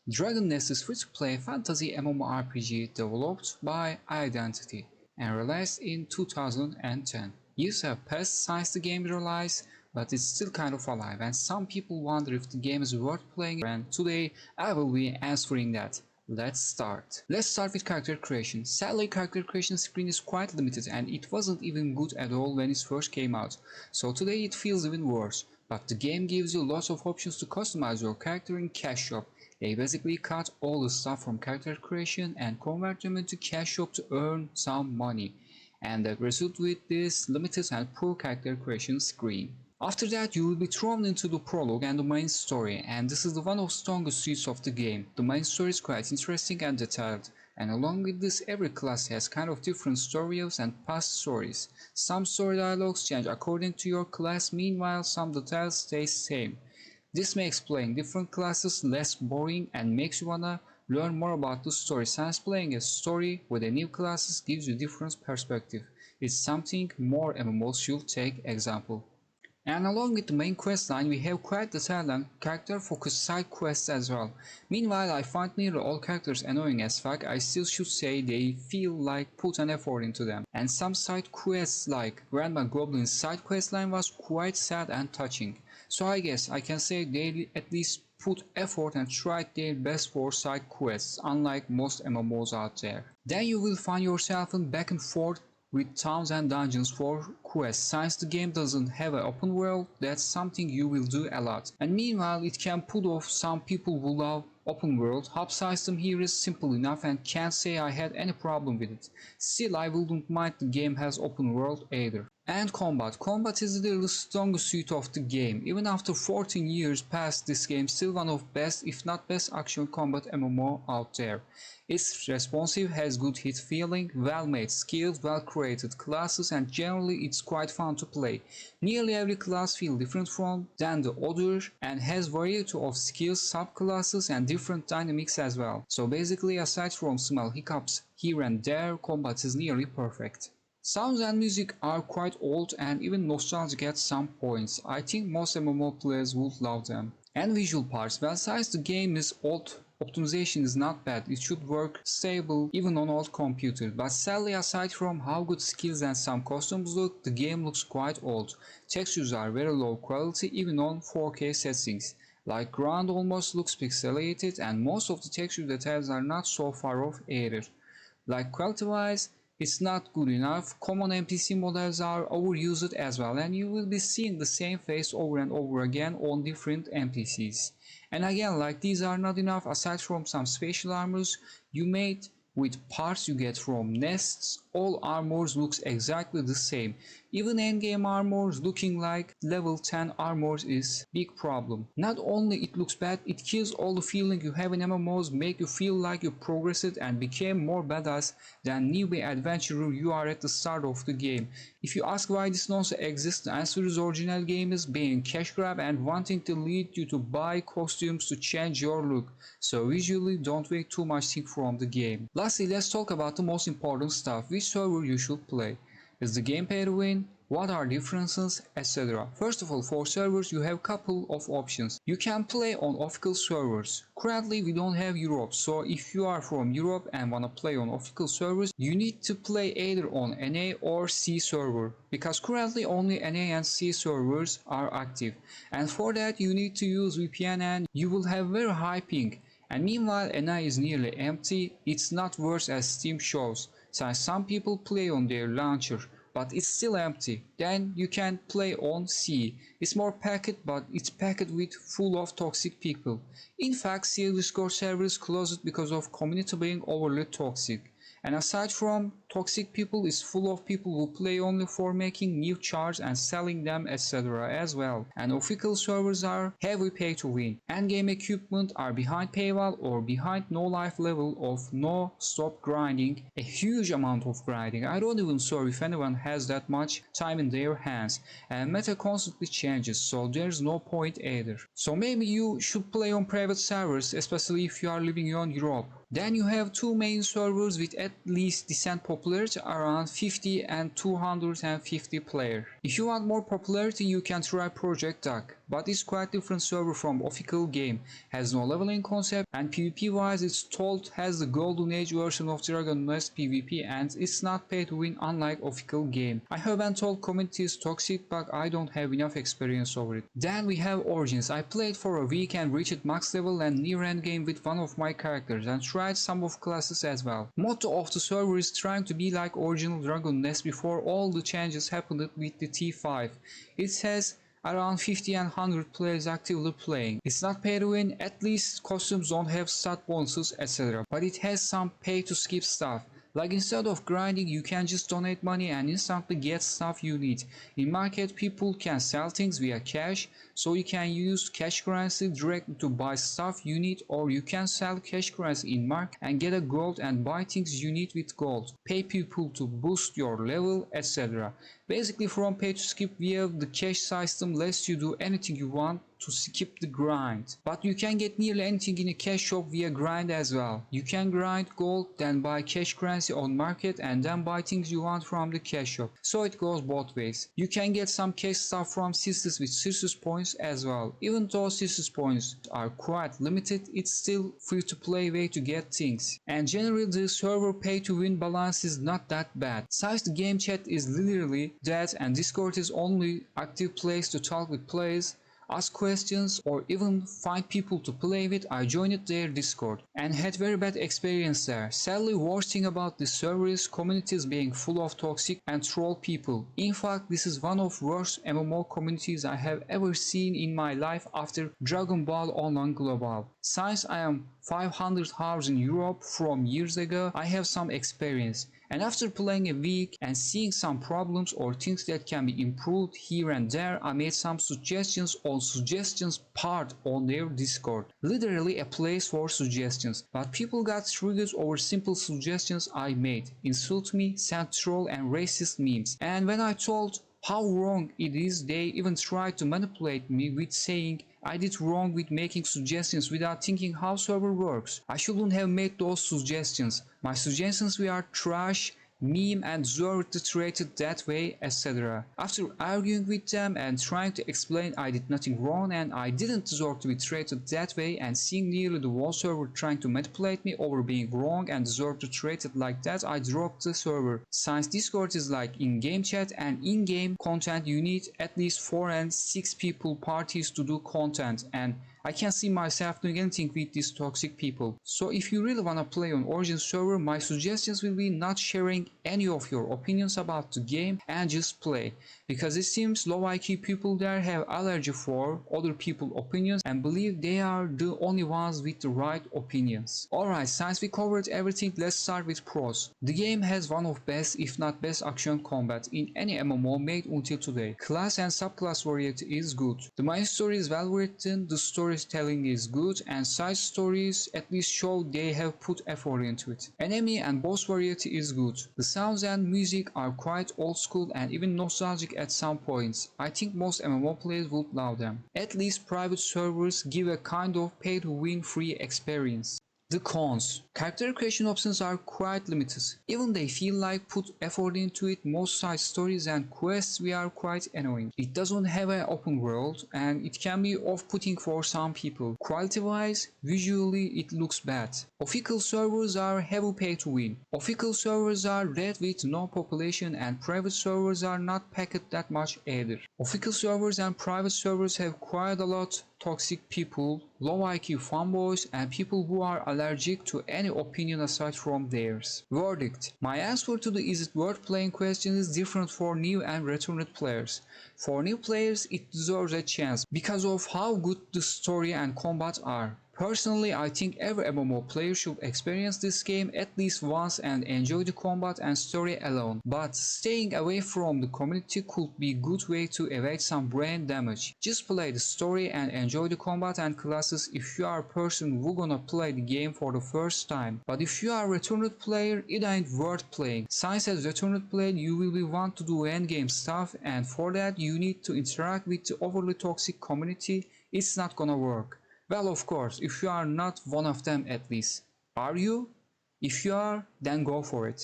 Dragon Nest is a free-to-play fantasy MMORPG developed by Identity and released in 2010. Years have passed since the game released, but it's still kind of alive, and some people wonder if the game is worth playing, and today I will be answering that. Let's start. Let's start with character creation. Sadly, character creation screen is quite limited and it wasn't even good at all when it first came out, so today it feels even worse. But the game gives you lots of options to customize your character in Cash Shop. They basically cut all the stuff from character creation and convert them into Cash Shop to earn some money, and that result with this limited and poor character creation screen. After that, you will be thrown into the prologue and the main story, and this is the one of the strongest suits of the game. The main story is quite interesting and detailed, and along with this, every class has kind of different stories and past stories. Some story dialogues change according to your class, meanwhile some details stay same. This makes playing different classes less boring and makes you wanna learn more about the story, since playing a story with a new classes gives you different perspective. It's something more MMOs should take example. And along with the main quest line, we have quite detailed and character-focused side quests as well. Meanwhile, I find nearly all characters annoying as fuck. I still should say they feel like put an effort into them. And some side quests like Grandma Goblin's side quest line was quite sad and touching. So I guess I can say they at least put effort and tried their best for side quests, unlike most MMOs out there. Then you will find yourself in back and forth with towns and dungeons for quests. Since the game doesn't have an open world, that's something you will do a lot. And meanwhile, it can put off some people who love open world. Hub system here is simple enough and can't say I had any problem with it. Still, I wouldn't mind the game has open world either. And combat. Combat is the strongest suit of the game. Even after 14 years past, this game still one of best, if not best, action combat MMO out there. It's responsive, has good hit feeling, well made skills, well created classes, and generally it's quite fun to play. Nearly every class feels different from than the other and has variety of skills, subclasses and different dynamics as well. So basically, aside from small hiccups here and there, combat is nearly perfect. Sounds and music are quite old and even nostalgic at some points. I think most MMO players would love them. And visual parts, well, since the game is old, optimization is not bad. It should work stable even on old computers, but sadly, aside from how good skills and some costumes look, the game looks quite old. Textures are very low quality even on 4K settings. Like ground almost looks pixelated and most of the texture details are not so far off either. Like quality wise, it's not good enough. Common NPC models are overused as well, and you will be seeing the same face over and over again on different NPCs. And again, like these are not enough. Aside from some special armors you made with parts you get from nests, all armors looks exactly the same. Even endgame armors looking like level 10 armors is big problem. Not only it looks bad, it kills all the feeling you have in MMOs, make you feel like you progressed and became more badass than newbie adventurer you are at the start of the game. If you ask why this nonsense exists, the answer is original game is being cash grab and wanting to lead you to buy costumes to change your look. So visually don't wait too much thing from the game. Lastly, let's talk about the most important stuff, which server you should play. Is the game pay to win? What are differences, etc. First of all, for servers you have couple of options. You can play on official servers. Currently we don't have Europe, so if you are from Europe and wanna play on official servers, you need to play either on NA or C server, because currently only NA and C servers are active. And for that you need to use VPN and you will have very high ping. And meanwhile NA is nearly empty, it's not worse as Steam shows, since some people play on their launcher, but it's still empty. Then you can play on C. It's more packed, but it's packed with full of toxic people. In fact, C Discord server is closed because of community being overly toxic. And aside from toxic people, it's full of people who play only for making new charts and selling them, etc. as well. And official servers are heavy pay to win. Endgame equipment are behind paywall or behind no life level of no stop grinding, a huge amount of grinding. I don't even know if anyone has that much time in their hands, and meta constantly changes, so there's no point either. So maybe you should play on private servers, especially if you are living in Europe. Then you have two main servers with at least decent popularity, around 50 and 250 players. If you want more popularity, you can try Project Duck. but it's quite different server from official game, has no leveling concept, and PvP wise it's told has the golden age version of Dragon Nest PvP, and it's not pay to win unlike official game. I have been told community is toxic, but I don't have enough experience over it. Then we have Origins. I played for a week and reached max level and near end game with one of my characters and tried some of classes as well. Motto of the server is trying to be like original Dragon Nest before all the changes happened with the T5. It has around 50 and 100 players actively playing. It's not pay to win, at least costumes don't have stat bonuses etc. But it has some pay to skip stuff. Like instead of grinding you can just donate money and instantly get stuff you need. In market people can sell things via cash, so you can use cash currency directly to buy stuff you need, or you can sell cash currency in market and get a gold and buy things you need with gold. Pay people to boost your level etc. Basically from pay to skip via the cash system lets you do anything you want to skip the grind. But you can get nearly anything in a cash shop via grind as well. You can grind gold, then buy cash currency on market and then buy things you want from the cash shop. So it goes both ways. You can get some cash stuff from sisters with sisters points as well. Even though sisters points are quite limited, it's still free to play way to get things. And generally the server pay to win balance is not that bad. Since the game chat is literally dead and Discord is only active place to talk with players, ask questions or even find people to play with, I joined their Discord and had very bad experience there. Sadly, worst thing about this server is communities being full of toxic and troll people. In fact, this is one of worst MMO communities I have ever seen in my life after Dragon Ball Online Global. Since I am 500 hours in Europe from years ago, I have some experience. And after playing a week and seeing some problems or things that can be improved here and there, I made some suggestions on suggestions part on their Discord. Literally a place for suggestions. But people got triggered over simple suggestions I made. Insult me, send troll and racist memes. And when I told how wrong it is, they even tried to manipulate me with saying I did wrong with making suggestions without thinking how server works. I shouldn't have made those suggestions. My suggestions were trash, meme and deserved it treated that way, etc. After arguing with them and trying to explain I did nothing wrong and I didn't deserve to be treated that way, and seeing nearly the whole server trying to manipulate me over being wrong and deserve to treat it like that, I dropped the server. Since Discord is like in-game chat and in-game content, you need at least 4 and 6 people parties to do content, and I can't see myself doing anything with these toxic people. So if you really wanna play on Origin server, my suggestions will be not sharing any of your opinions about the game and just play. Because it seems low IQ people there have allergy for other people's opinions and believe they are the only ones with the right opinions. Alright, since we covered everything, let's start with pros. The game has one of best if not best action combat in any MMO made until today. Class and subclass variety is good. The main story is well written, the storytelling is good, and side stories at least show they have put effort into it. Enemy and boss variety is good. The sounds and music are quite old school and even nostalgic at some points. I think most MMO players would love them. At least private servers give a kind of pay to win free experience. The cons. Character creation options are quite limited. Even they feel like put effort into it, most side stories and quests are quite annoying. It doesn't have an open world and it can be off-putting for some people. Quality wise, visually it looks bad. Official servers are heavy pay to win. Official servers are red with no population and private servers are not packed that much either. Official servers and private servers have quite a lot toxic people, low IQ fanboys and people who are allergic to any opinion aside from theirs. Verdict. My answer to the is it worth playing question is different for new and returned players. For new players it deserves a chance because of how good the story and combat are. Personally, I think every MMO player should experience this game at least once and enjoy the combat and story alone. But staying away from the community could be a good way to avoid some brain damage. Just play the story and enjoy the combat and classes if you are a person who gonna play the game for the first time. But if you are a returned player, it ain't worth playing. Since as returned player you will be want to do endgame stuff, and for that you need to interact with the overly toxic community. It's not gonna work. Well, of course, if you are not one of them at least. Are you? If you are, then go for it.